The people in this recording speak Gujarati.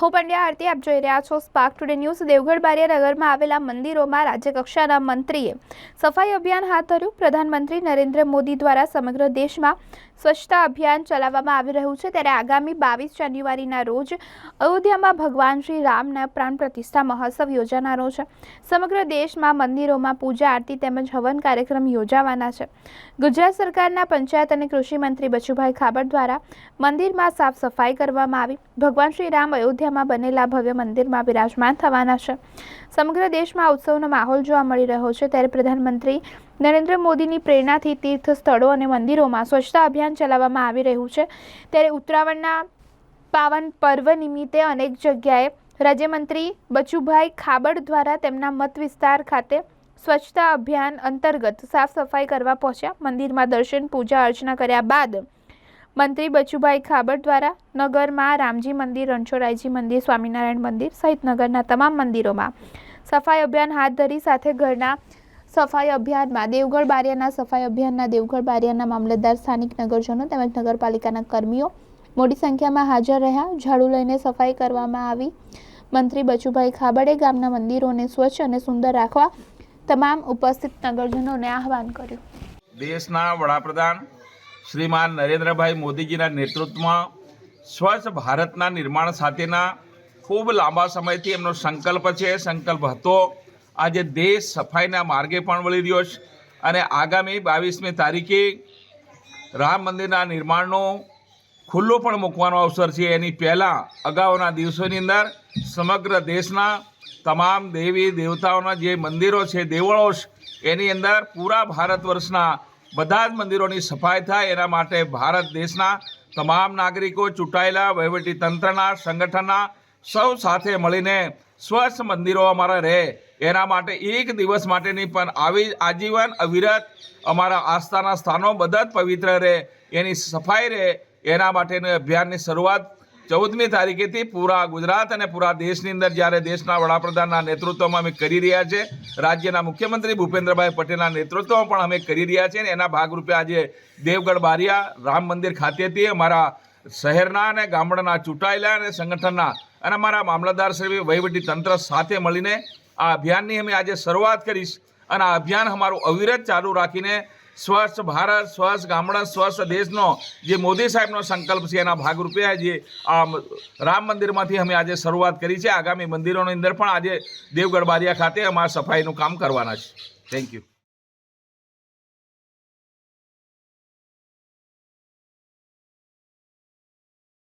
હું પંડ્યા આરતી આપ જોઈ રહ્યા છો spark today news. Devgadh Bariya નગરમાં આવેલા મંદિરોમાં રાજ્યકક્ષાના મંત્રીએ સફાઈ અભિયાન હાથ ધર્યું। પ્રધાનમંત્રી નરેન્દ્ર મોદી દ્વારા સમગ્ર દેશમાં સ્વચ્છતા અભિયાન ચલાવવામાં આવી રહ્યું છે, ત્યારે આગામી 22 જાન્યુઆરીના રોજ અયોધ્યામાં ભગવાન શ્રી રામના પ્રાણ પ્રતિષ્ઠા મહોત્સવ યોજાનારો છે। સમગ્ર દેશમાં મંદિરોમાં પૂજા આરતી તેમજ હવન કાર્યક્રમ યોજાવાના છે। ગુજરાત સરકારના પંચાયત અને કૃષિ મંત્રી બચુભાઈ ખાબડ દ્વારા મંદિરમાં સાફ સફાઈ કરવામાં આવી। ભગવાન શ્રી રામ અયોધ્યામાં બનેલા ભવ્ય મંદિરમાં બિરાજમાન થવાના છે। સમગ્ર દેશમાં ઉત્સવનો માહોલ જોવા મળી રહ્યો છે, ત્યારે પ્રધાનમંત્રી નરેન્દ્ર મોદીની પ્રેરણાથી તીર્થ સ્થળો અને મંદિરોમાં સ્વચ્છતા અભિયાન ચલાવવામાં આવી રહ્યું છે। ત્યારે ઉત્તરાયણના પાવન પર્વ નિમિત્તે અનેક જગ્યાએ રાજ્યમંત્રી બચુભાઈ ખાબડ દ્વારા તેમના મત વિસ્તાર ખાતે સ્વચ્છતા અભિયાન અંતર્ગત સાફ સફાઈ કરવા પહોંચ્યા। મંદિરમાં દર્શન પૂજા અર્ચના કર્યા બાદ મંત્રી બચુભાઈ ખાબડ દ્વારા નગરમાં રામજી મંદિર, રણછોડરાયજી મંદિર, સ્વામિનારાયણ મંદિર સહિત નગરના તમામ મંદિરોમાં સફાઈ અભિયાન હાથ ધરી સાથે ઘરના સફાઈ અભિયાનમાં દેવગઢ બારિયાના સફાઈ અભિયાનના દેવગઢ બારિયાના મામલતદાર, સ્થાનિક નગરજનો તેમજ નગરપાલિકાના કર્મીઓ મોટી સંખ્યામાં હાજર રહ્યા। ઝાડુ લઈને સફાઈ કરવામાં આવી। મંત્રી બચુભાઈ ખાબડે ગામના મંદિરોને સ્વચ્છ અને સુંદર રાખવા તમામ ઉપસ્થિત નગરજનોને આહવાન કર્યું। દેશના વડાપ્રધાન શ્રીમાન નરેન્દ્રભાઈ મોદીજીના નેતૃત્વમાં સ્વચ્છ ભારતના નિર્માણ સાથેના ખૂબ લાંબા સમયથી એમનો સંકલ્પ છે, સંકલ્પ હતો। આજે દેશ સફાઈના માર્ગે પણ વળી રહ્યો છે અને આગામી 22મી તારીખે રામ મંદિરના નિર્માણનો ખુલ્લો પણ મૂકવાનો અવસર છે। એની પહેલાં અગાઉના દિવસોની અંદર સમગ્ર દેશના તમામ દેવી દેવતાઓના જે મંદિરો છે, દેવળો છે, એની અંદર પૂરા ભારત વર્ષના બધા જ મંદિરોની સફાઈ થાય એના માટે ભારત દેશના તમામ નાગરિકો, ચૂંટાયેલા વહીવટી તંત્રના, સંગઠનના સૌ સાથે મળીને સ્વચ્છ મંદિરો અમારા રહે એના માટે એક દિવસ માટેની પણ આવી આજીવન અવિરત અમારા આસ્થાના સ્થાનો બધા જ પવિત્ર રહે, એની સફાઈ રહે એના માટેનું અભિયાનની શરૂઆત 14મી તારીખેથી પૂરા ગુજરાત અને પૂરા દેશની અંદર જ્યારે દેશના વડાપ્રધાનના નેતૃત્વમાં અમે કરી રહ્યા છે, રાજ્યના મુખ્યમંત્રી ભૂપેન્દ્રભાઈ પટેલના નેતૃત્વમાં પણ અમે કરી રહ્યા છીએ અને એના ભાગરૂપે આજે દેવગઢ બારિયા રામ મંદિર ખાતેથી અમારા શહેરના અને ગામડાના ચૂંટાયેલા અને સંગઠનના અને અમારા મામલતદારશ્રી વહીવટી તંત્ર સાથે મળીને આ અભિયાનની અમે આજે શરૂઆત કરીશ અને આ અભિયાન અમારું અવિરત ચાલુ રાખીને સ્વચ્છ ભારત, સ્વચ્છ ગામડા, સ્વચ્છ દેશનો જે મોદી સાહેબનો સંકલ્પ છે એના ભાગરૂપે આજે આ રામ મંદિરમાંથી અમે આજે શરૂઆત કરી છે। આગામી મંદિરોની અંદર પણ આજે દેવગઢ બારિયા ખાતે અમારા સફાઈનું કામ કરવાના છે। Thank you.